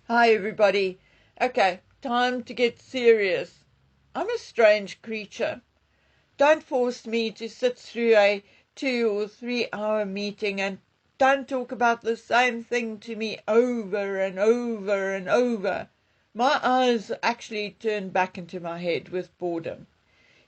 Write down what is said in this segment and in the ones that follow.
Hi everybody. Okay, time to get serious. I'm a strange creature. Don't force me to sit through a 2 or 3 hour meeting and don't talk about the same thing to me over and over and over. My eyes actually turn back into my head with boredom.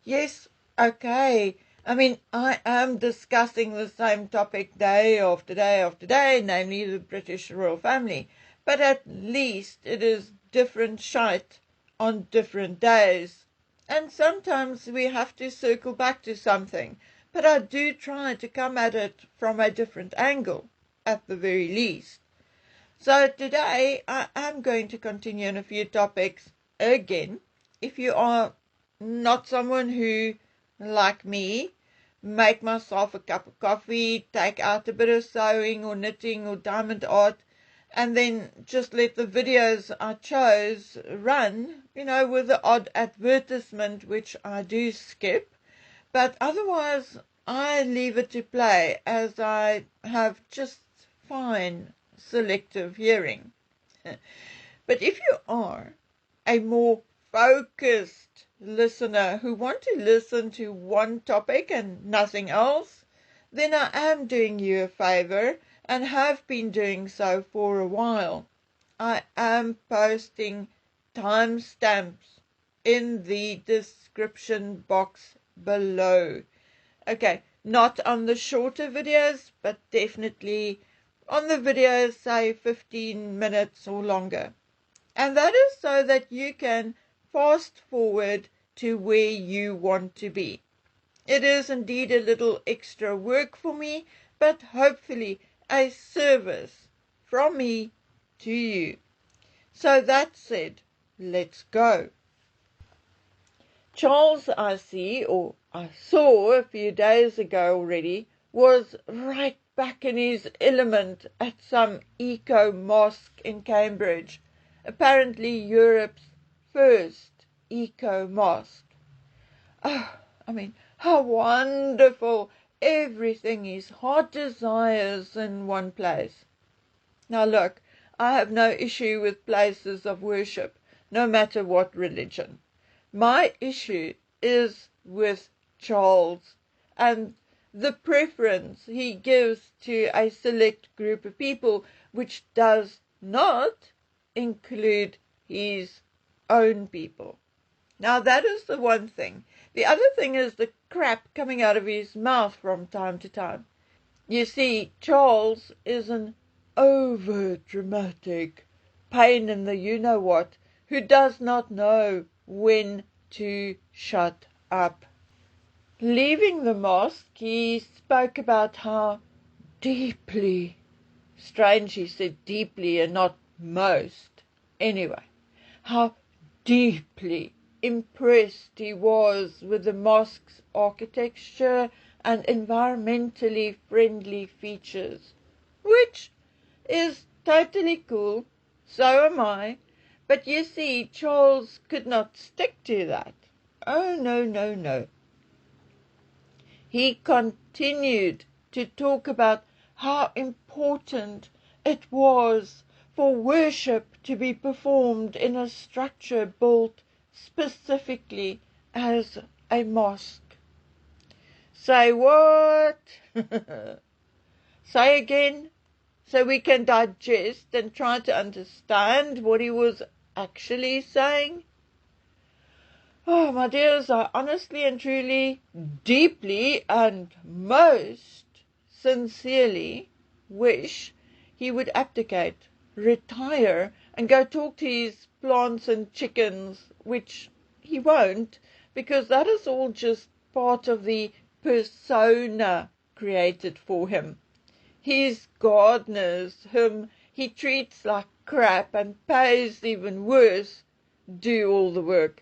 Yes, okay. I am discussing the same topic day after day after day, namely the British royal family. But at least it is different shite on different days. And sometimes we have to circle back to something. But I do try to come at it from a different angle, at the very least. So today I am going to continue on a few topics again. If you are not someone who, like me, make myself a cup of coffee, take out a bit of sewing or knitting or diamond art, and then just let the videos I chose run, with the odd advertisement, which I do skip. But otherwise, I leave it to play as I have just fine selective hearing. But if you are a more focused listener who want to listen to one topic and nothing else, then I am doing you a favor and have been doing so for a while. I am posting timestamps in the description box below. Okay, not on the shorter videos, but definitely on the videos, say 15 minutes or longer. And that is so that you can fast forward to where you want to be. It is indeed a little extra work for me, but hopefully a service from me to you. So that said, let's go. Charles, I saw a few days ago already, was right back in his element at some eco-mosque in Cambridge, apparently Europe's first eco-mosque. Oh, how wonderful! Everything his heart desires in one place. Now look, I have no issue with places of worship, no matter what religion. My issue is with Charles and the preference he gives to a select group of people, which does not include his own people. Now that is the one thing. The other thing is the crap coming out of his mouth from time to time. You see, Charles is an over-dramatic pain in the you-know-what who does not know when to shut up. Leaving the mosque, he spoke about how deeply, strange he said deeply and not most, anyway, how deeply impressed he was with the mosque's architecture and environmentally friendly features, which is totally cool. So am I. But you see, Charles could not stick to that. Oh, no, no, no. He continued to talk about how important it was for worship to be performed in a structure built specifically as a mosque. Say what? Say again, so we can digest and try to understand what he was actually saying. Oh, my dears, I honestly and truly, deeply and most sincerely wish he would abdicate, retire, and go talk to his plants and chickens, which he won't, because that is all just part of the persona created for him. His gardeners, whom he treats like crap and pays even worse, do all the work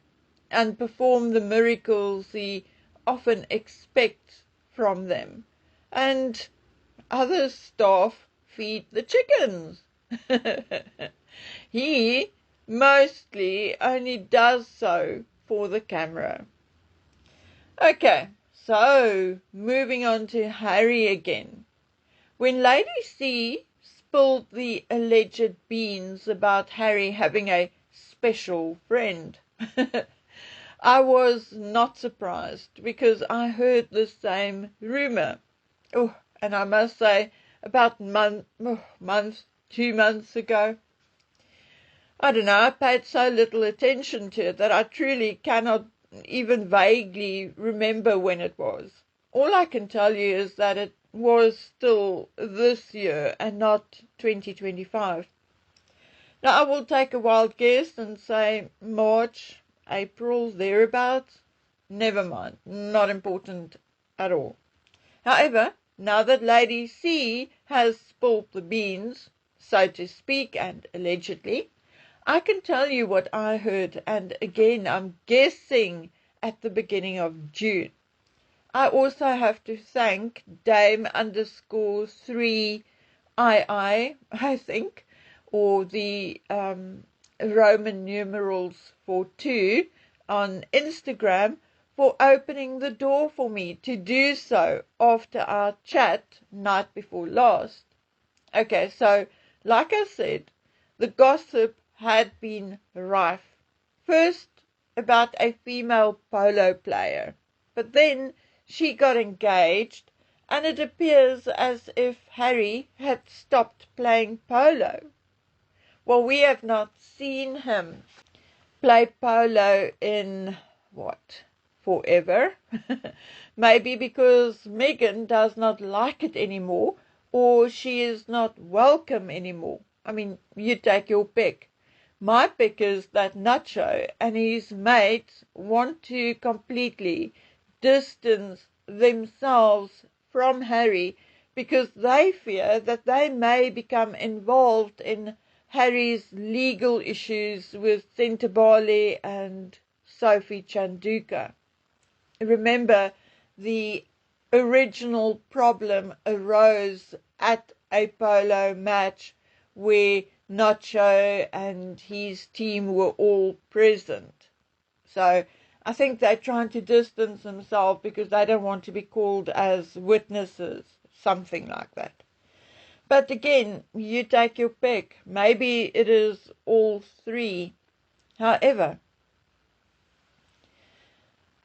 and perform the miracles he often expects from them. And other staff feed the chickens. He mostly only does so for the camera. Okay, so moving on to Harry again. When Lady C spilled the alleged beans about Harry having a special friend. I was not surprised because I heard the same rumor. Oh, and I must say, about 2 months ago. I don't know, I paid so little attention to it that I truly cannot even vaguely remember when it was. All I can tell you is that it was still this year and not 2025. Now, I will take a wild guess and say March, April, thereabouts. Never mind, not important at all. However, now that Lady C has spilled the beans, so to speak, and allegedly, I can tell you what I heard, and again, I'm guessing at the beginning of June. I also have to thank Dame _ 3II, I think, or the Roman numerals for 2 on Instagram for opening the door for me to do so after our chat night before last. Okay, so like I said, the gossip had been rife. First, about a female polo player, but then she got engaged, and it appears as if Harry had stopped playing polo. Well, we have not seen him play polo in, forever? Maybe because Megan does not like it anymore, or she is not welcome anymore. I mean, you take your pick. My pick is that Nacho and his mates want to completely distance themselves from Harry because they fear that they may become involved in Harry's legal issues with Sentabali and Sophie Chanduka. Remember, the original problem arose at a polo match where Nacho and his team were all present. So I think they're trying to distance themselves because they don't want to be called as witnesses, something like that. But again, you take your pick. Maybe it is all three. However,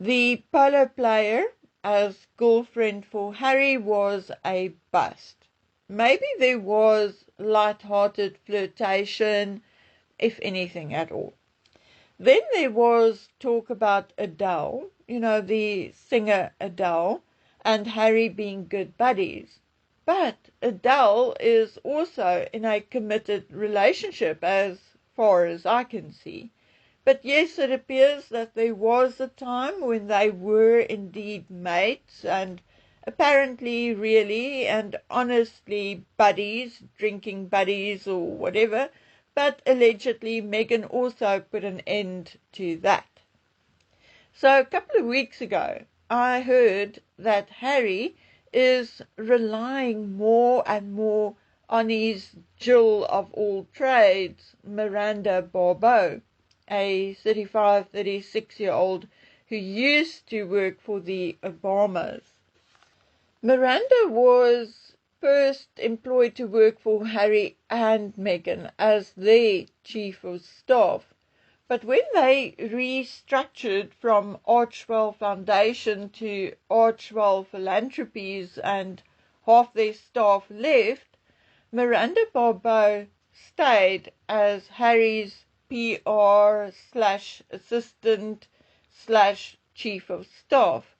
the polo player as girlfriend for Harry was a bust. Maybe there was light-hearted flirtation, if anything at all. Then there was talk about Adele, the singer Adele, and Harry being good buddies. But Adele is also in a committed relationship as far as I can see. But yes, it appears that there was a time when they were indeed mates and apparently really and honestly buddies, drinking buddies or whatever, but allegedly Meghan also put an end to that. So a couple of weeks ago, I heard that Harry is relying more and more on his Jill of all trades, Miranda Barbeau, a 35, 36-year-old who used to work for the Obamas. Miranda was first employed to work for Harry and Meghan as their chief of staff. But when they restructured from Archwell Foundation to Archwell Philanthropies and half their staff left, Miranda Barbeau stayed as Harry's PR/assistant/chief of staff.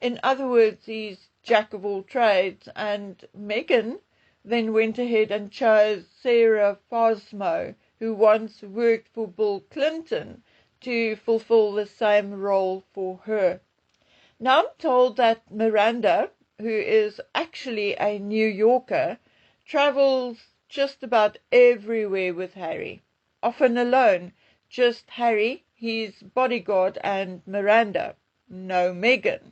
In other words, he's jack of all trades, and Meghan then went ahead and chose Sarah Fosmo, who once worked for Bill Clinton, to fulfill the same role for her. Now I'm told that Miranda, who is actually a New Yorker, travels just about everywhere with Harry, often alone, just Harry, his bodyguard, and Miranda, no Meghan.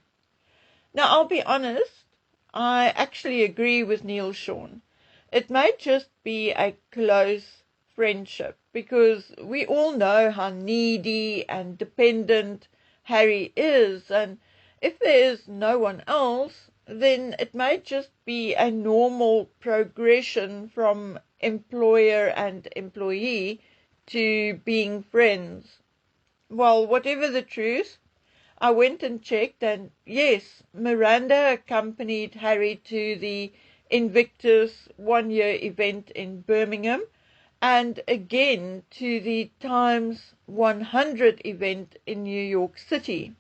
Now, I'll be honest, I actually agree with Neil Sean. It may just be a close friendship because we all know how needy and dependent Harry is, and if there is no one else, then it may just be a normal progression from employer and employee to being friends. Well, whatever the truth, I went and checked, and yes, Miranda accompanied Harry to the Invictus one-year event in Birmingham, and again to the Times 100 event in New York City.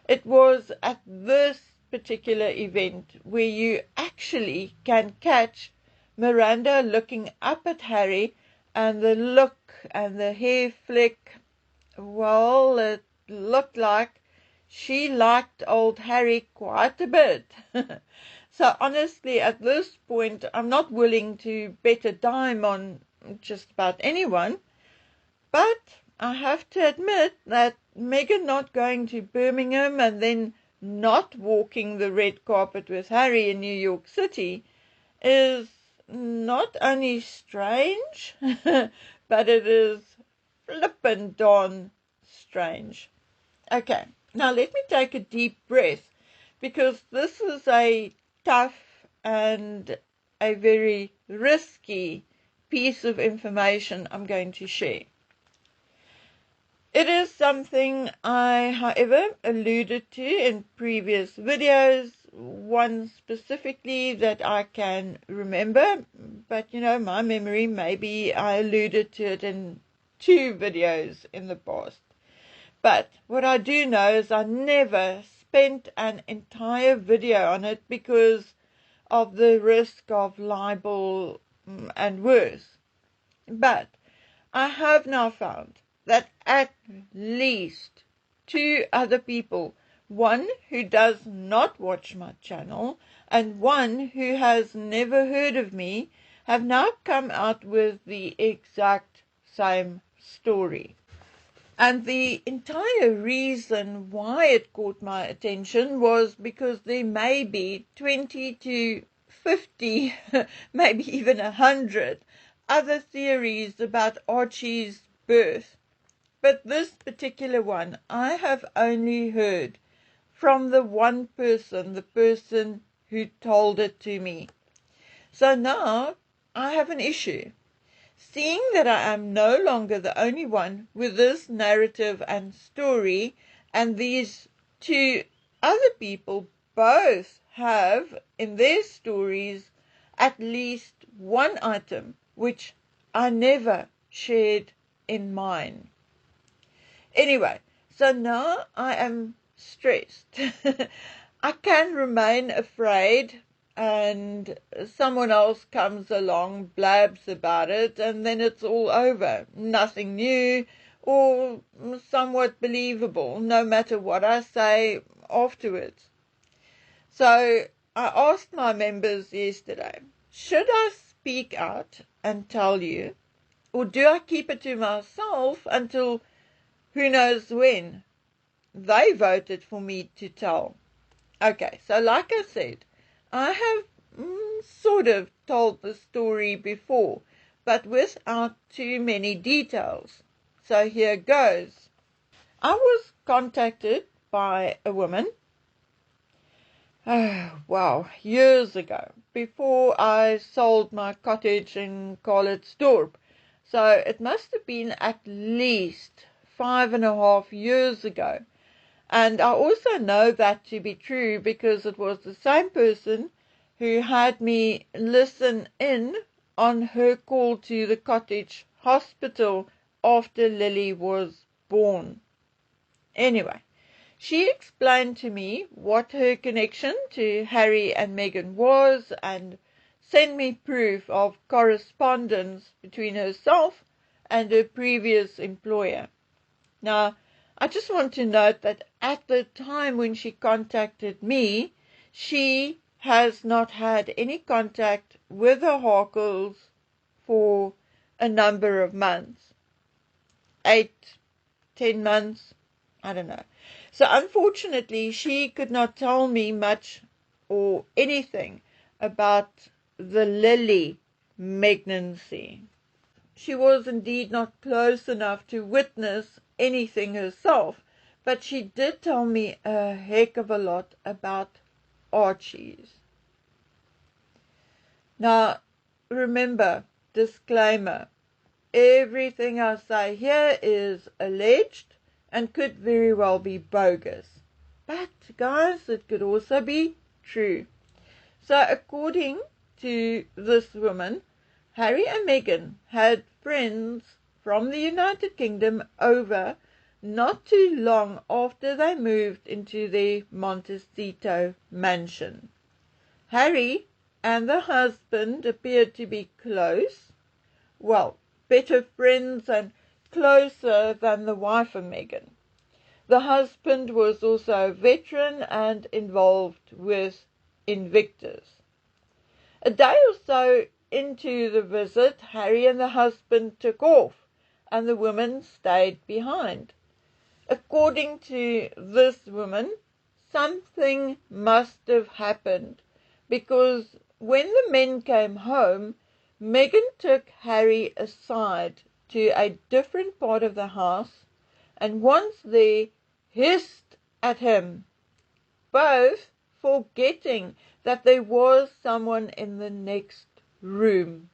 It was at this particular event where you actually can catch Miranda looking up at Harry, and the look and the hair flick, well, it looked like she liked old Harry quite a bit. So honestly, at this point, I'm not willing to bet a dime on just about anyone. But I have to admit that Meghan not going to Birmingham and then not walking the red carpet with Harry in New York City is not only strange, but it is flippin' darn strange. Okay, now let me take a deep breath, because this is a tough and a very risky piece of information I'm going to share. It is something I, however, alluded to in previous videos, one specifically that I can remember, but my memory, maybe I alluded to it in 2 videos in the past. But what I do know is I never spent an entire video on it because of the risk of libel and worse. But I have now found that at least 2 other people, one who does not watch my channel and one who has never heard of me, have now come out with the exact same story. And the entire reason why it caught my attention was because there may be 20 to 50, maybe even 100 other theories about Archie's birth. But this particular one, I have only heard from the one person, the person who told it to me. So now I have an issue. Seeing that I am no longer the only one with this narrative and story, and these 2 other people both have in their stories at least one item which I never shared in mine. Anyway, so now I am stressed. I can remain afraid, and someone else comes along, blabs about it, and then it's all over. Nothing new or somewhat believable, no matter what I say afterwards. So I asked my members yesterday, should I speak out and tell you, or do I keep it to myself until who knows when? They voted for me to tell. Okay, so like I said, I have sort of told the story before, but without too many details. So here goes. I was contacted by a woman, years ago, before I sold my cottage in Carlitsdorp. So it must have been at least 5.5 years ago. And I also know that to be true because it was the same person who had me listen in on her call to the cottage hospital after Lily was born. Anyway, she explained to me what her connection to Harry and Meghan was and sent me proof of correspondence between herself and her previous employer. Now, I just want to note that at the time when she contacted me, she has not had any contact with the Harkles for a number of months. 8, 10 months, I don't know. So unfortunately, she could not tell me much or anything about the Lily pregnancy. She was indeed not close enough to witness anything herself, but she did tell me a heck of a lot about Archie's. Now, remember, disclaimer. Everything I say here is alleged and could very well be bogus. But, guys, it could also be true. So, according to this woman, Harry and Meghan had friends from the United Kingdom over not too long after they moved into their Montecito mansion. Harry and the husband appeared to be close, well, better friends and closer than the wife of Meghan. The husband was also a veteran and involved with Invictus. A day or so into the visit, Harry and the husband took off, and the woman stayed behind. According to this woman, something must have happened, because when the men came home, Meghan took Harry aside to a different part of the house, and once there hissed at him, both forgetting that there was someone in the next room.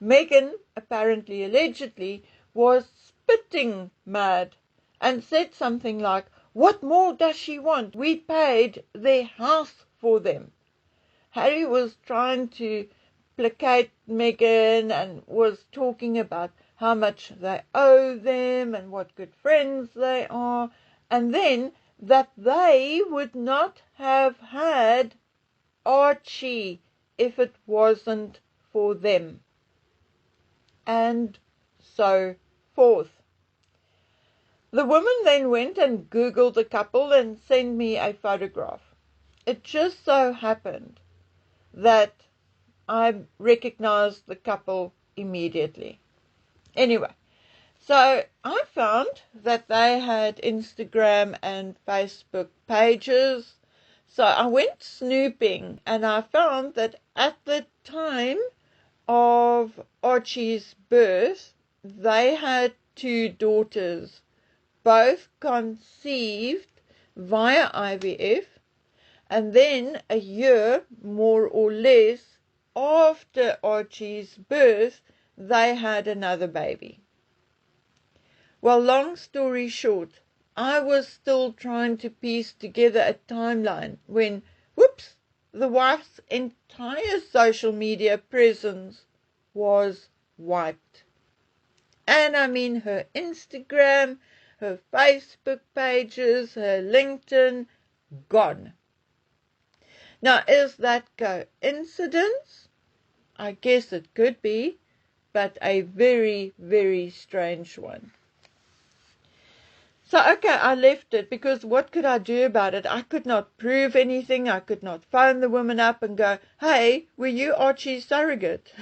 Meghan, apparently allegedly, was spitting mad and said something like, "What more does she want? We paid their house for them." Harry was trying to placate Meghan and was talking about how much they owe them and what good friends they are, and then that they would not have had Archie if it wasn't for them, and so forth. The woman then went and Googled the couple and sent me a photograph. It just so happened that I recognized the couple immediately. Anyway, so I found that they had Instagram and Facebook pages. So I went snooping and I found that at the time of Archie's birth, they had two daughters, both conceived via IVF, and then a year, more or less, after Archie's birth, they had another baby. Well, long story short, I was still trying to piece together a timeline when, whoops, the wife's entire social media presence was wiped. And I mean her Instagram, her Facebook pages, her LinkedIn, gone. Now, is that coincidence? I guess it could be, but a very, very strange one. So, okay, I left it because what could I do about it? I could not prove anything. I could not phone the woman up and go, "Hey, were you Archie's surrogate?"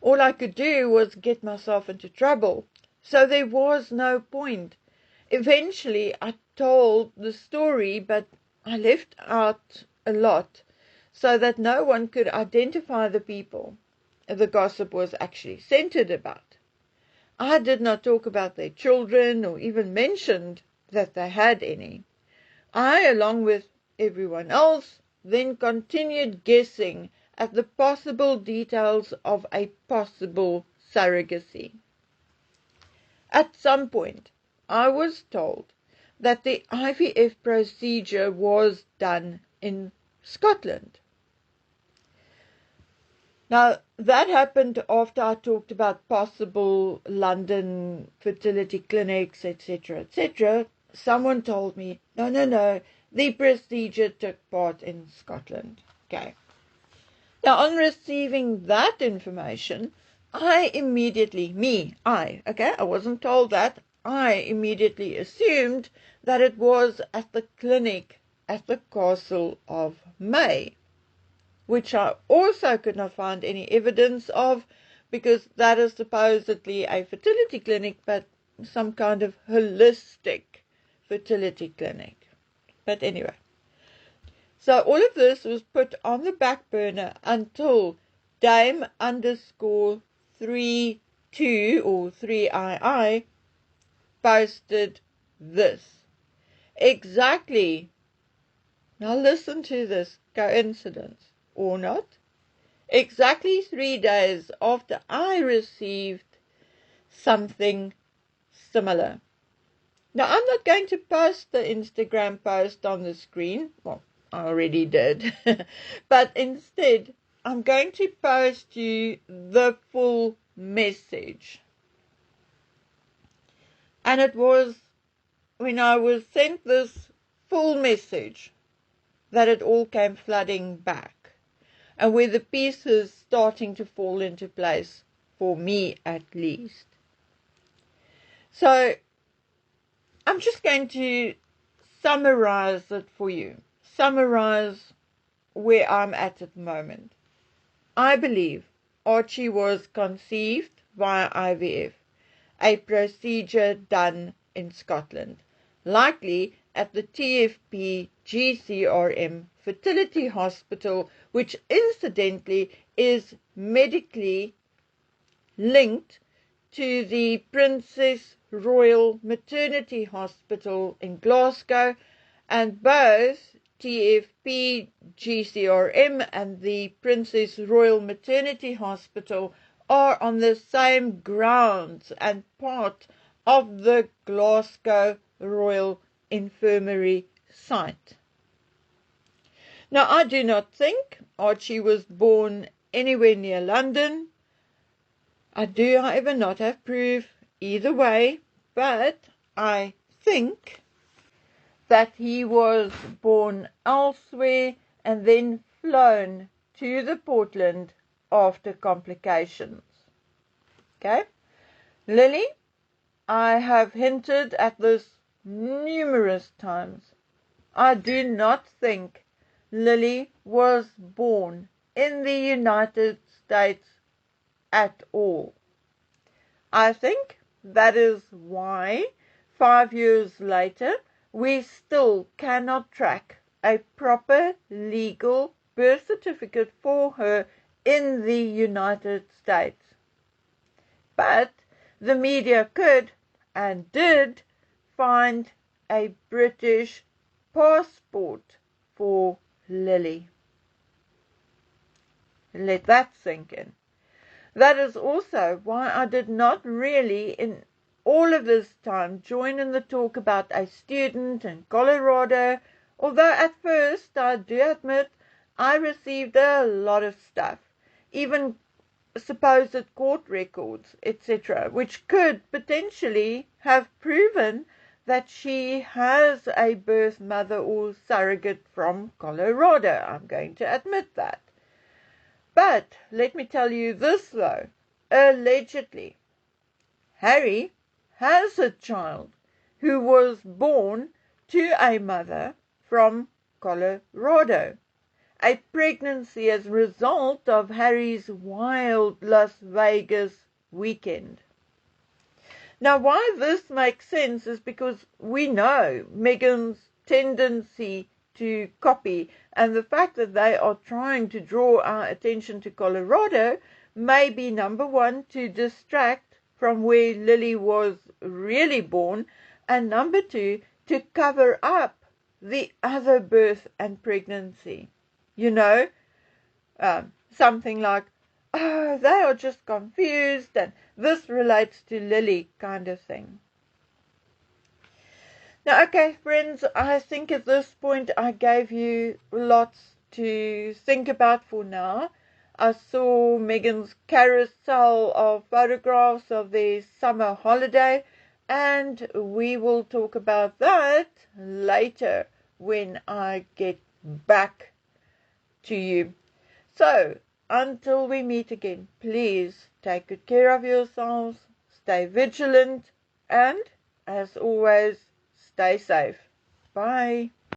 All I could do was get myself into trouble. So there was no point. Eventually, I told the story, but I left out a lot so that no one could identify the people the gossip was actually centered about. I did not talk about their children or even mentioned that they had any. I, along with everyone else, then continued guessing at the possible details of a possible surrogacy. At some point, I was told that the IVF procedure was done in Scotland. Now, that happened after I talked about possible London fertility clinics, etc., etc. Someone told me, no, the procedure took part in Scotland. Okay. Now, on receiving that information, I wasn't told that. I immediately assumed that it was at the clinic at the Castle of May, which I also could not find any evidence of, because that is supposedly a fertility clinic, but some kind of holistic fertility clinic. But anyway, so all of this was put on the back burner until Dame _32 or 3II posted this. Exactly. Now listen to this coincidence or not. exactly 3 days after I received something similar. Now, I'm not going to post the Instagram post on the screen. Well, I already did. But instead, I'm going to post you the full message. And it was when I was sent this full message that it all came flooding back. And where the pieces starting to fall into place, for me at least. So I'm just going to summarize it for you. Summarize where I'm at the moment. I believe Archie was conceived via IVF, a procedure done in Scotland, likely at the TFP GCRM fertility hospital, which incidentally is medically linked to the Princess Royal Maternity Hospital in Glasgow, and both TFP GCRM and the Princess Royal Maternity Hospital are on the same grounds and part of the Glasgow Royal Infirmary site. Now, I do not think Archie was born anywhere near London. I do, however, not have proof either way, but I think that he was born elsewhere and then flown to the Portland after complications. Okay? Lily, I have hinted at this numerous times. I do not think Lily was born in the United States at all. I think that is why 5 years later we still cannot track a proper legal birth certificate for her in the United States. But the media could and did find a British passport for Lily. Let that sink in. That is also why I did not really, in all of this time, join in the talk about a student in Colorado, although at first, I do admit, I received a lot of stuff, even supposed court records, etc., which could potentially have proven that she has a birth mother or surrogate from Colorado. I'm going to admit that. But let me tell you this though, allegedly, Harry has a child who was born to a mother from Colorado. A pregnancy as a result of Harry's wild Las Vegas weekend. Now, why this makes sense is because we know Meghan's tendency to copy, and the fact that they are trying to draw our attention to Colorado may be, number one, to distract from where Lily was really born, and number two, to cover up the other birth and pregnancy. You know, something like, oh, they are just confused and this relates to Lily kind of thing. Now, okay, friends, I think at this point I gave you lots to think about for now. I saw Meghan's carousel of photographs of their summer holiday, and we will talk about that later when I get back to you. So, until we meet again, please take good care of yourselves, stay vigilant, and, as always, stay safe. Bye.